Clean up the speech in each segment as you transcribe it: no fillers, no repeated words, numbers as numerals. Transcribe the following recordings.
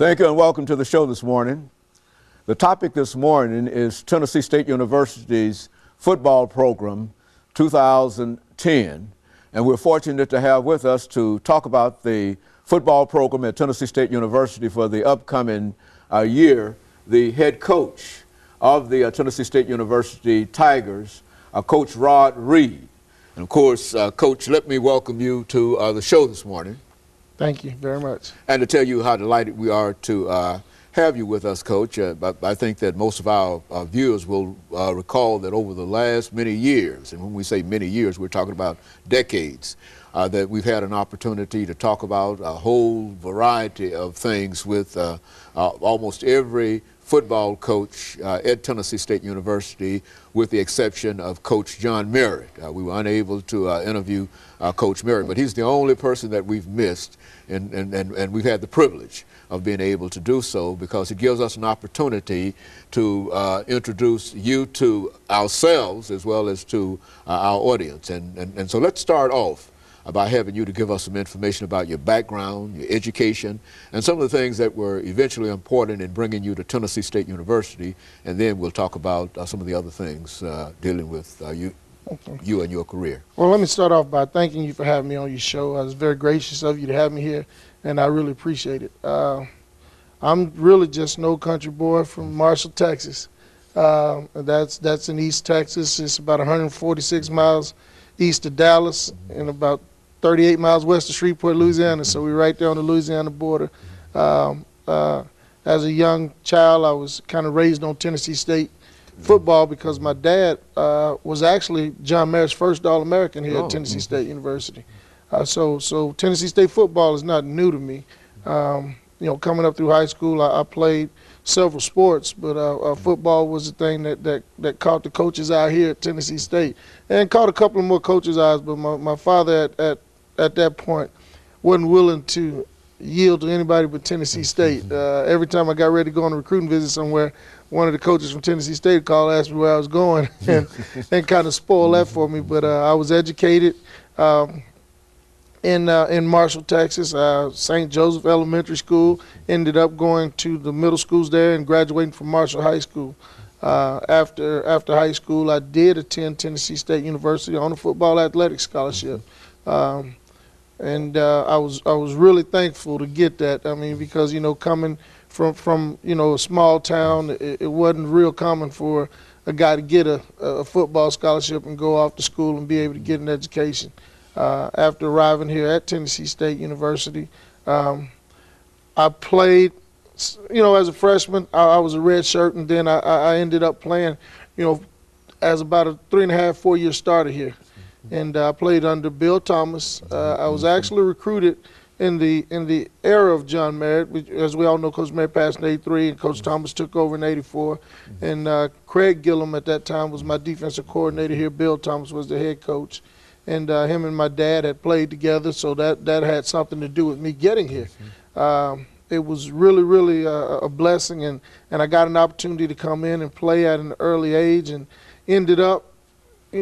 Thank you and welcome to the show this morning. The topic this morning is Tennessee State University's football program 2010. And we're fortunate to have with us to talk about the football program at Tennessee State University for the upcoming year, the head coach of the Tennessee State University Tigers, Coach RReed. And of course, Coach, let me welcome you to the show this morning. Thank you very much. And to tell you how delighted we are to have you with us, Coach. I think that most of our viewers will recall that over the last many years, and when we say many years, we're talking about decades, that we've had an opportunity to talk about a whole variety of things with almost every football coach at Tennessee State University, with the exception of Coach John Merritt. We were unable to interview Coach Merritt, but he's the only person that we've missed, and we've had the privilege of being able to do so because it gives us an opportunity to introduce you to ourselves as well as to our audience. And so let's start off by having you to give us some information about your background, your education, and some of the things that were eventually important in bringing you to Tennessee State University, and then we'll talk about some of the other things dealing with you and your career. Well, let me start off by thanking you for having me on your show. I was very gracious of you to have me here, and I really appreciate it. I'm really just an old country boy from Marshall, Texas. That's in East Texas. It's about 146 miles east of Dallas and about 38 miles west of Shreveport, Louisiana, so we're right there on the Louisiana border. As a young child, I was kind of raised on Tennessee State football because my dad was actually John Merritt's first All-American here at Tennessee State University. So Tennessee State football is not new to me. You know, coming up through high school, I played several sports, but football was the thing that caught the coaches' eye here at Tennessee State, and caught a couple of more coaches' eyes. But my father at that point wasn't willing to yield to anybody but Tennessee State. Every time I got ready to go on a recruiting visit somewhere, one of the coaches from Tennessee State called, asked me where I was going, and kind of spoiled that for me. But I was educated in Marshall, Texas, St. Joseph Elementary School. Ended up going to the middle schools there and graduating from Marshall High School. After high school, I did attend Tennessee State University on a football athletic scholarship. And I was really thankful to get that. I mean, because, you know, coming from you know, a small town, it wasn't real common for a guy to get a football scholarship and go off to school and be able to get an education. After arriving here at Tennessee State University, I played, you know, as a freshman. I was a red shirt, and then I ended up playing, you know, as about a 3.5, 4-year starter here. And I played under Bill Thomas. I was actually recruited in the era of John Merritt. As we all know, Coach Merritt passed in '83, and Coach Thomas took over in '84. And Craig Gillum at that time was my defensive coordinator here. Bill Thomas was the head coach. And him and my dad had played together, so that had something to do with me getting here. It was really a blessing, and I got an opportunity to come in and play at an early age, and ended up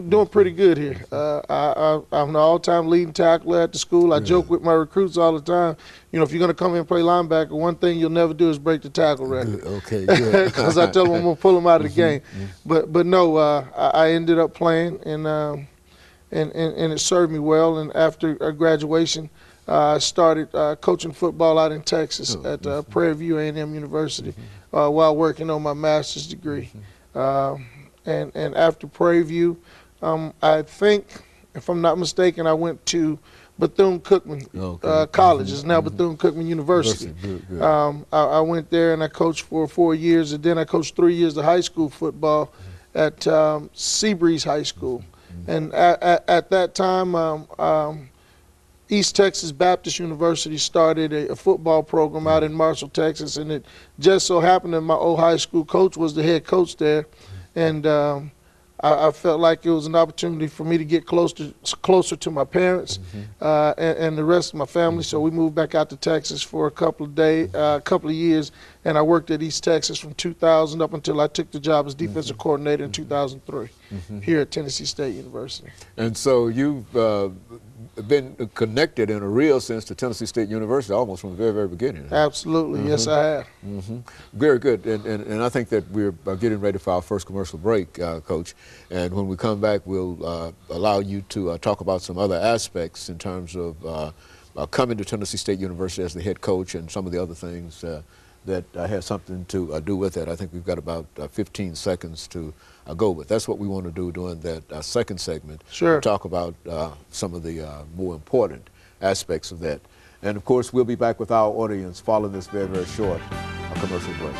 doing pretty good here. I'm an all-time leading tackler at the school. I joke with my recruits all the time, you know, if you're going to come in and play linebacker, one thing you'll never do is break the tackle record. Okay, good. Because I tell them I'm going to pull them out of the game. But no, I ended up playing, and it served me well. And after graduation, I started coaching football out in Texas at Prairie View A&M University while working on my master's degree. And after Prairie View, I think, if I'm not mistaken, I went to Bethune-Cookman College. It's now Bethune-Cookman University. I went there and I coached for 4 years, and then I coached 3 years of high school football at Seabreeze High School. And at that time, East Texas Baptist University started a football program out in Marshall, Texas, and it just so happened that my old high school coach was the head coach there, and I felt like it was an opportunity for me to get closer to my parents and the rest of my family. So we moved back out to Texas for a couple of years, and I worked at East Texas from 2000 up until I took the job as defensive coordinator in 2003 here at Tennessee State University. And so you've been connected in a real sense to Tennessee State University almost from the very, very beginning. Absolutely, yes, I have. Very good, and I think that we're getting ready for our first commercial break, Coach. And when we come back, we'll allow you to talk about some other aspects in terms of coming to Tennessee State University as the head coach and some of the other things that has something to do with it. I think we've got about 15 seconds to go with. That's what we want to do during that second segment. Sure. Talk about some of the more important aspects of that. And of course, we'll be back with our audience following this very, very short commercial break.